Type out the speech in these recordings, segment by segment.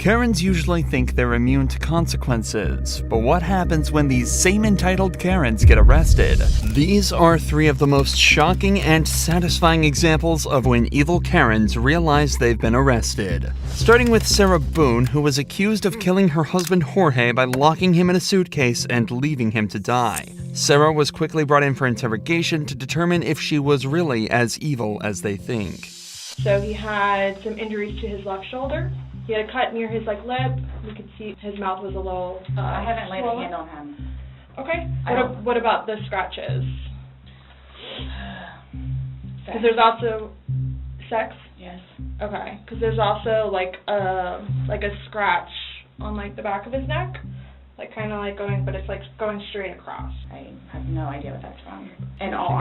Karens usually think they're immune to consequences, but what happens when these same entitled Karens get arrested? These are three of the most shocking and satisfying examples of when evil Karens realize they've been arrested. Starting with Sarah Boone, who was accused of killing her husband Jorge by locking him in a suitcase and leaving him to die. Sarah was quickly brought in for interrogation to determine if she was really as evil as they think. So he had some injuries to his left shoulder. He had a cut near his lip. We could see his mouth was a little I haven't laid swollen. a hand on him. Okay. What about the scratches? Because there's also sex. Yes. Okay. Because there's also like a scratch on the back of his neck, kind of but it's going straight across. I have no idea what that's from. In all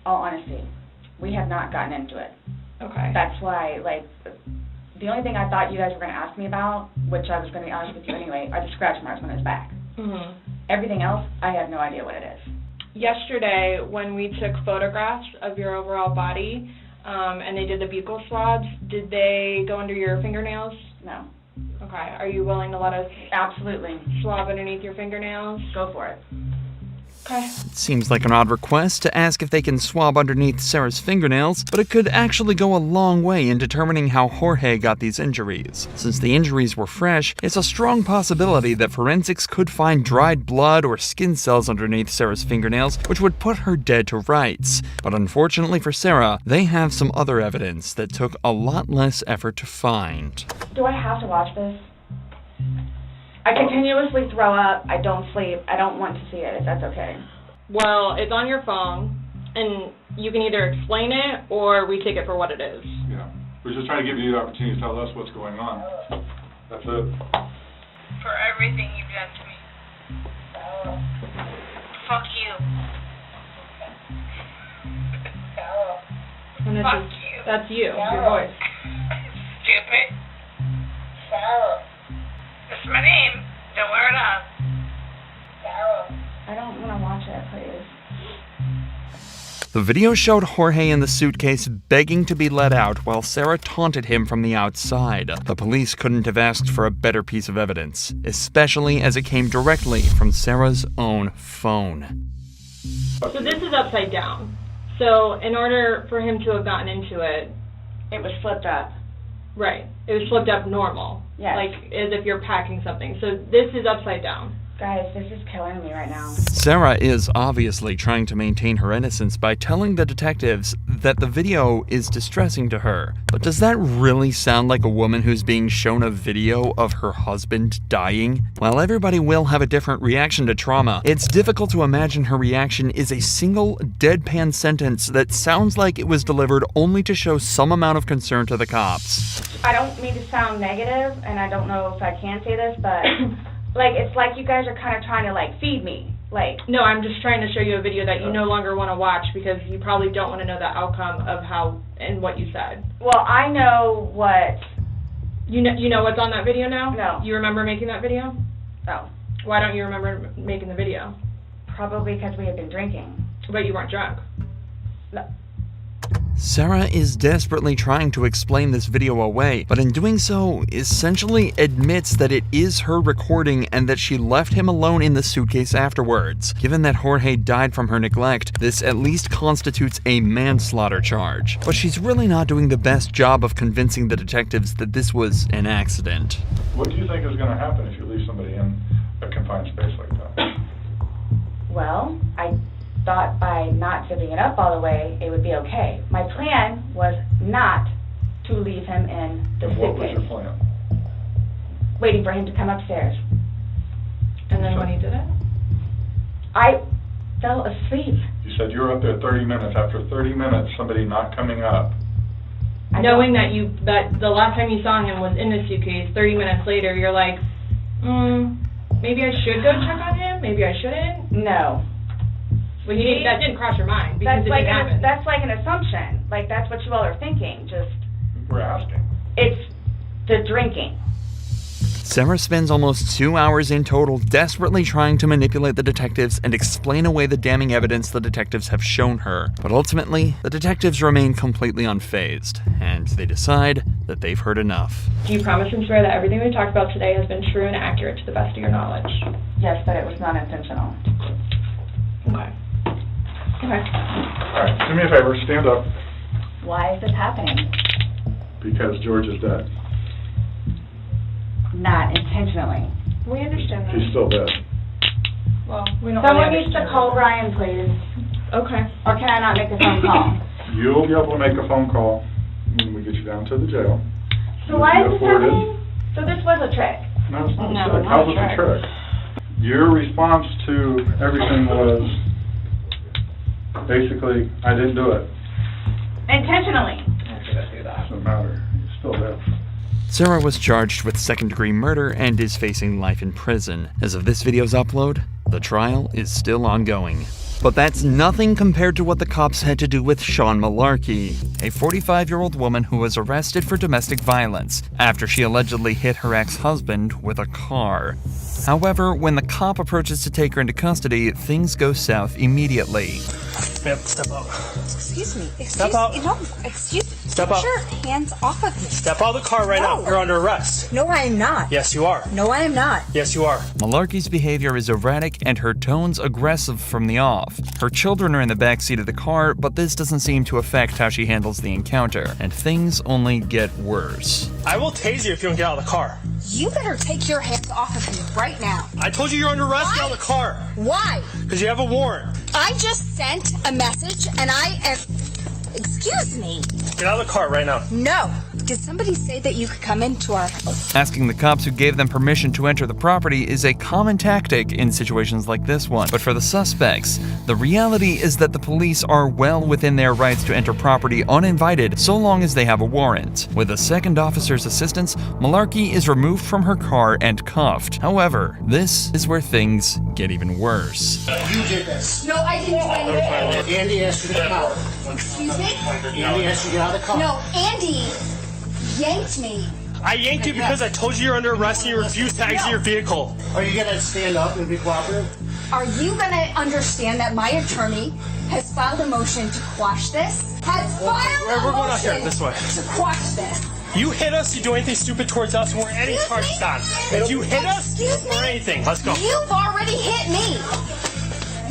honesty, we have not gotten into it. Okay. That's why, the only thing I thought you guys were going to ask me about, which I was going to be honest with you anyway, are the scratch marks on his back. Mhm. Everything else, I have no idea what it is. Yesterday, when we took photographs of your overall body, and they did the buccal swabs, did they go under your fingernails? No. Okay. Are you willing to let us Absolutely. swab underneath your fingernails? Go for it. Okay. It seems like an odd request to ask if they can swab underneath Sarah's fingernails, but it could actually go a long way in determining how Jorge got these injuries. Since the injuries were fresh, it's a strong possibility that forensics could find dried blood or skin cells underneath Sarah's fingernails, which would put her dead to rights. But unfortunately for Sarah, they have some other evidence that took a lot less effort to find. Do I have to watch this? I continuously throw up. I don't sleep. I don't want to see it, if that's okay. Well, it's on your phone, and you can either explain it or we take it for what it is. Yeah. We're just trying to give you the opportunity to tell us what's going on. That's it. For everything you've done to me. Fuck you. And Fuck you. That's you, your voice. Stupid. That's my name. Don't wear it up. I don't want to watch it, please. The video showed Jorge in the suitcase begging to be let out while Sarah taunted him from the outside. The police couldn't have asked for a better piece of evidence, especially as it came directly from Sarah's own phone. So this is upside down. So in order for him to have gotten into it, It was flipped up. right, it was flipped up normal. Yes. As if you're packing something. So this is upside down. Guys, this is killing me right now. Sarah is obviously trying to maintain her innocence by telling the detectives that the video is distressing to her. But does that really sound like a woman who's being shown a video of her husband dying? While everybody will have a different reaction to trauma, it's difficult to imagine her reaction is a single deadpan sentence that sounds like it was delivered only to show some amount of concern to the cops. I don't mean to sound negative, and I don't know if I can say this, but it's like you guys are kind of trying to feed me. No, I'm just trying to show you a video that you no longer want to watch because you probably don't want to know the outcome of how and what you said. Well, I know what. You know what's on that video now? No. You remember making that video? Oh, Why don't you remember making the video? probably because we had been drinking. But you weren't drunk. No. Sarah is desperately trying to explain this video away, but in doing so, essentially admits that it is her recording and that she left him alone in the suitcase afterwards. Given that Jorge died from her neglect, this at least constitutes a manslaughter charge. But she's really not doing the best job of convincing the detectives that this was an accident. What do you think is going to happen if you leave somebody in a confined space like that? Well, I thought by not zipping it up all the way, it would be okay. My plan was not to leave him in the And what was suitcase, your plan? waiting for him to come upstairs. And then when he did it? I fell asleep. You said you were up there 30 minutes. After 30 minutes, somebody not coming up. Knowing that the last time you saw him was in the suitcase, 30 minutes later, you're like, maybe I should go check on him, maybe I shouldn't. No. Well, that didn't cross your mind because it didn't happen. That's like an assumption. That's what you all are thinking. We're asking. It's the drinking. Sarah spends almost 2 hours in total desperately trying to manipulate the detectives and explain away the damning evidence the detectives have shown her. But ultimately, the detectives remain completely unfazed, and they decide that they've heard enough. Do you promise and swear that everything we talked about today has been true and accurate to the best of your knowledge? Yes, but it was not intentional. Okay. Okay. All right, do me a favor, stand up, Why is this happening? because George is dead. Not intentionally. We understand that. He's still dead. Well, we don't Someone really needs to understand call that. Brian, please. Okay. Or can I not make a phone call? You'll be able to make a phone call when we get you down to the jail. So why is You'll this be afforded- happening? So this was a trick. No, it's not No, a trick. not How a was it a trick. trick? Your response to everything was, basically, I didn't do it. Intentionally. Doesn't matter. He's still dead. Sarah was charged with second-degree murder and is facing life in prison. As of this video's upload, the trial is still ongoing. But that's nothing compared to what the cops had to do with Sean Malarkey, a 45-year-old woman who was arrested for domestic violence after she allegedly hit her ex-husband with a car. However, when the cop approaches to take her into custody, things go south immediately. Ma'am, step out. Excuse me. Step out. No, excuse me. Step Get out. your hands off of me. Step out of the car right now. No. You're under arrest. No, I am not. Yes, you are. No, I am not. Yes, you are. Malarkey's behavior is erratic and her tones aggressive from the off. Her children are in the backseat of the car, but this doesn't seem to affect how she handles the encounter, and things only get worse. I will tase you if you don't get out of the car. You better take your hands off of me right now. I told you you're under arrest. Get out of the car. Why? Because you have a warrant. I just sent a message and I am... Excuse me. Get out of the car right now. No. Did somebody say that you could come into our house? Asking the cops who gave them permission to enter the property is a common tactic in situations like this one. But for the suspects, the reality is that the police are well within their rights to enter property uninvited so long as they have a warrant. With a second officer's assistance, Malarkey is removed from her car and cuffed. However, this is where things get even worse. You did this. No, I didn't do anything. Andy asked you to get out. Excuse me? Andy asked you to get out of the car. No, Andy yanked me. I yanked you because I told you you're under arrest and you refused to exit your vehicle. Are you gonna stand up and be cooperative? Are you gonna understand that my attorney has filed a motion to quash this? Has filed We're a going out here, motion this way. to quash this. You hit us, you do anything stupid towards us, and we're any Excuse charges me? on. If you hit us, Excuse me? or anything, let's go. You've already hit me.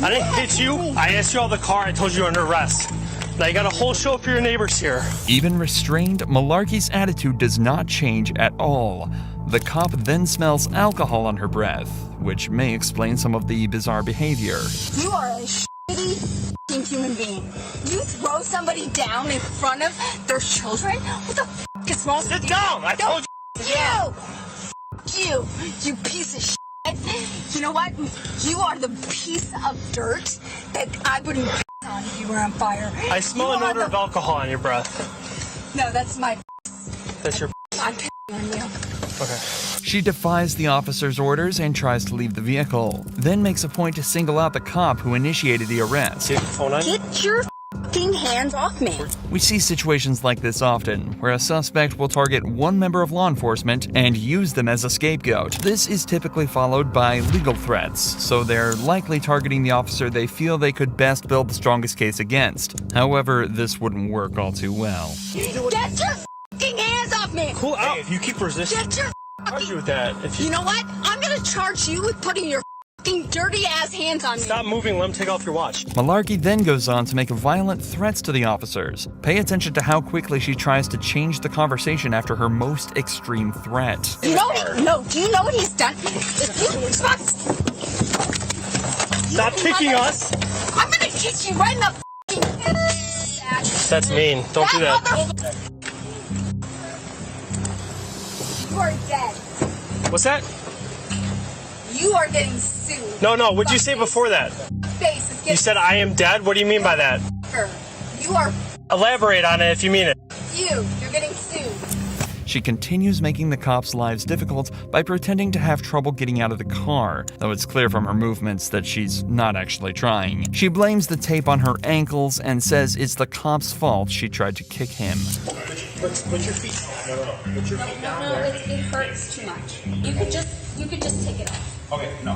I didn't hit you. I asked you out of the car. I told you you're under arrest. Now you got a whole show for your neighbors here. Even restrained, Malarkey's attitude does not change at all. The cop then smells alcohol on her breath, which may explain some of the bizarre behavior. You are a shitty f***ing human being. You throw somebody down in front of their children? What the f*** is wrong with Sit you? down. I told you. You piece of shit. You know what? You are the piece of dirt that I wouldn't piss on if you were on fire. I smell You an are odor the- of alcohol on your breath. No, that's my That's your. I'm pissing on you. Okay. She defies the officer's orders and tries to leave the vehicle, then makes a point to single out the cop who initiated the arrest. Get your phone on. Get your f***ing hands off me. We see situations like this often, where a suspect will target one member of law enforcement and use them as a scapegoat. This is typically followed by legal threats, so they're likely targeting the officer they feel they could best build the strongest case against. However, this wouldn't work all too well. Get your f***ing hands off me. Cool out. Hey, if you keep resisting, Get your charge you with that. If You you know what? I'm gonna charge you with putting your f***ing dirty ass hands on me. stop moving, let him take off your watch. Malarkey then goes on to make violent threats to the officers. Pay attention to how quickly she tries to change the conversation after her most extreme threat. You know do you know what he's done? If you Stop kicking us. I'm gonna kick you right in the f***ing ass. That's mean. Don't do that. You are dead. What's that? You are getting sued. No, what'd you say before that? Face is You getting said I am dead? What do you mean by that? You are Elaborate on it if you mean it. you're getting sued. She continues making the cops' lives difficult by pretending to have trouble getting out of the car, though it's clear from her movements that she's not actually trying. She blames the tape on her ankles and says it's the cop's fault she tried to kick him. Put your feet. Put your feet down No, there. it hurts too much. You could just take it off. Okay, no.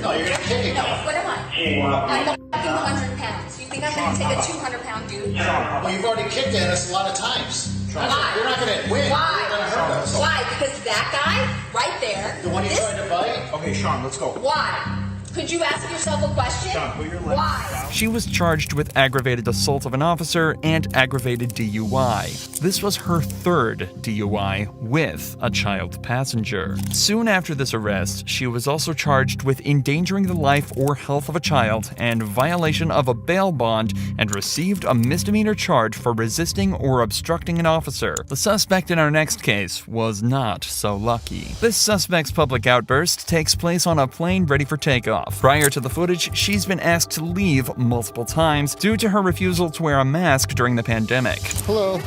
No, you're gonna kick it. No, what am I? I'm a fucking 100 pounds. You think I'm gonna take a 200-pound dude? Well, you've already kicked at us a lot of times. Why? You're not gonna win. Why? You're gonna hurt us. Why? Because that guy right there. The one you this- tried to fight? Okay, Sean, let's go. Why? Could you ask yourself a question? Sean, put your legs Why? She was charged with aggravated assault of an officer and aggravated DUI. This was her third DUI with a child passenger. Soon after this arrest, she was also charged with endangering the life or health of a child and violation of a bail bond and received a misdemeanor charge for resisting or obstructing an officer. The suspect in our next case was not so lucky. This suspect's public outburst takes place on a plane ready for takeoff. Prior to the footage, she's been asked to leave multiple times due to her refusal to wear a mask during the pandemic. Hello.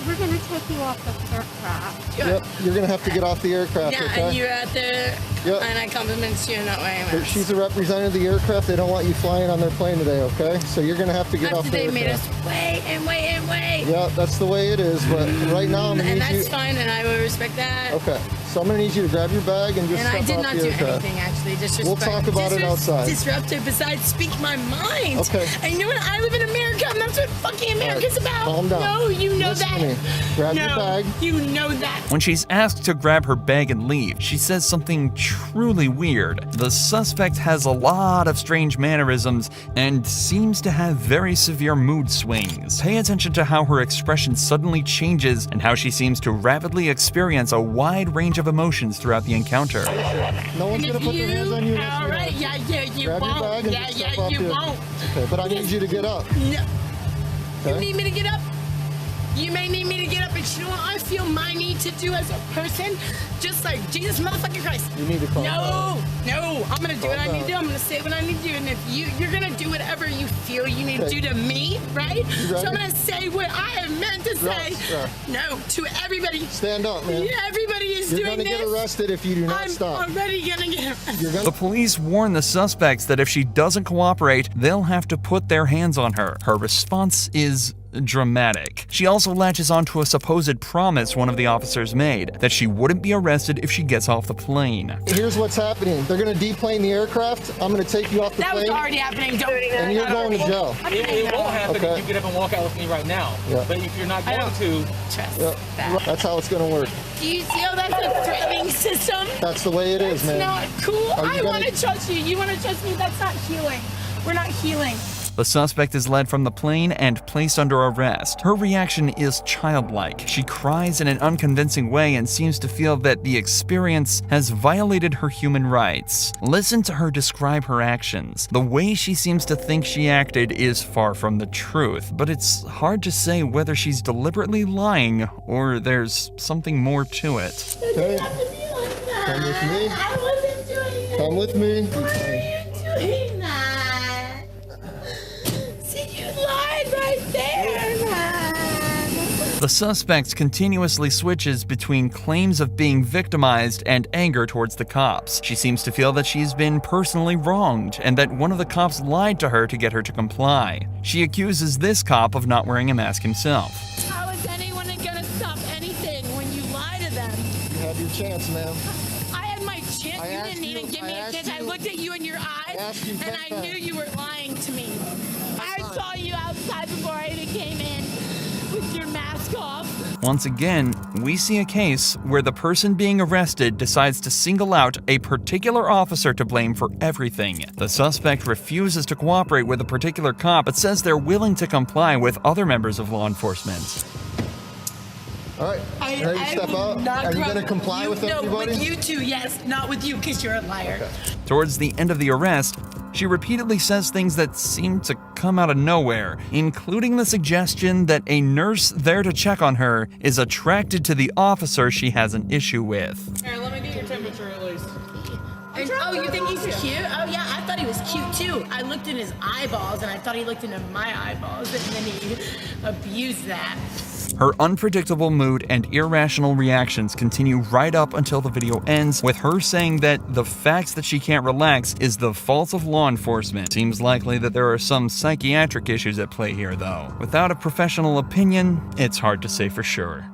We're gonna take you off the aircraft. Yep, you're gonna have to get off the aircraft, Yeah, okay? and you're at the. Yep. And I compliment you not wearing a But mask. she's a representative of the aircraft. They don't want you flying on their plane today, okay? So you're gonna have to get off After the they made aircraft. us wait and wait and wait. Yeah, that's the way it is. But right now I'm gonna And need you. that's fine, and I will respect that. Okay, so I'm gonna need you to grab your bag and just And I step did off not the do aircraft. anything, actually. We'll talk about it outside. Disruptive, besides speak my mind. Okay. And you know what? I live in America, and that's what fucking America's about. calm down. No, you know Listen to that. me. Grab no, your bag. You know that. When she's asked to grab her bag and leave, she says something truly weird. The suspect has a lot of strange mannerisms and seems to have very severe mood swings. Pay attention to how her expression suddenly changes and how she seems to rapidly experience a wide range of emotions throughout the encounter. No one's gonna put their hands on you. unless All you right, have to. yeah, you Grab your won't. bag and Yeah, just step off you the- won't. Okay, but I need you to get up. No. You Okay? need me to get up? You may need me to get up, but you know what I feel my need to do as a person? Just like Jesus motherfucking Christ. You need to calm down. No, I'm gonna do what I need to do. down. I'm gonna say what I need to do. And if you're gonna do whatever you feel you need to Okay. do to me, right? So ready? I'm gonna say what I have meant to say. Yeah. No, to everybody. Stand up, man. Yeah, everybody is You're doing gonna this. get arrested if you do not I'm stop. already gonna get arrested. You're The gonna. police warn the suspects that if she doesn't cooperate, they'll have to put their hands on her. Her response is dramatic. She also latches onto a supposed promise one of the officers made, that she wouldn't be arrested if she gets off the plane. Here's what's happening. They're gonna deplane the aircraft. I'm gonna take you off the That was plane, already happening. Don't. and you're going to jail. It won't happen Okay. if you get up and walk out with me right now. Yeah. But if you're not I going don't to, trust Yep. that. That's how it's gonna work. Do you see how that's a threatening system? That's the way it is, man. Not cool. Are you I gonna- want to trust you. You want to trust me? That's not healing. We're not healing. The suspect is led from the plane and placed under arrest. Her reaction is childlike. She cries in an unconvincing way and seems to feel that the experience has violated her human rights. Listen to her describe her actions. The way she seems to think she acted is far from the truth, but it's hard to say whether she's deliberately lying or there's something more to it. Okay. Come with me. I wasn't doing it. Come with me. Why are you doing that? See, you lied right there, man. The suspect continuously switches between claims of being victimized and anger towards the cops. She seems to feel that she's been personally wronged and that one of the cops lied to her to get her to comply. She accuses this cop of not wearing a mask himself. How is anyone gonna stop anything when you lie to them? You have your chance, ma'am. I had my chance. You asked didn't even you- give me I a asked chance. I you- looked at you in your eyes, asked you and 10 I times. knew you were lying to me. I saw you outside before I even came in with your mask off. Once again, we see a case where the person being arrested decides to single out a particular officer to blame for everything. The suspect refuses to cooperate with a particular cop but says they're willing to comply with other members of law enforcement. All right. Ready to step out? Are you gonna comply with everybody? No, with you too, yes. Not with you, because you're a liar. Towards the end of the arrest, she repeatedly says things that seem to come out of nowhere, including the suggestion that a nurse there to check on her is attracted to the officer she has an issue with. Here, let me get your temperature at least. Oh, you think he's cute? Oh, yeah, I thought he was cute too. I looked in his eyeballs and I thought he looked into my eyeballs, and then he abused that. Her unpredictable mood and irrational reactions continue right up until the video ends, with her saying that the fact that she can't relax is the fault of law enforcement. Seems likely that there are some psychiatric issues at play here though. Without a professional opinion, it's hard to say for sure.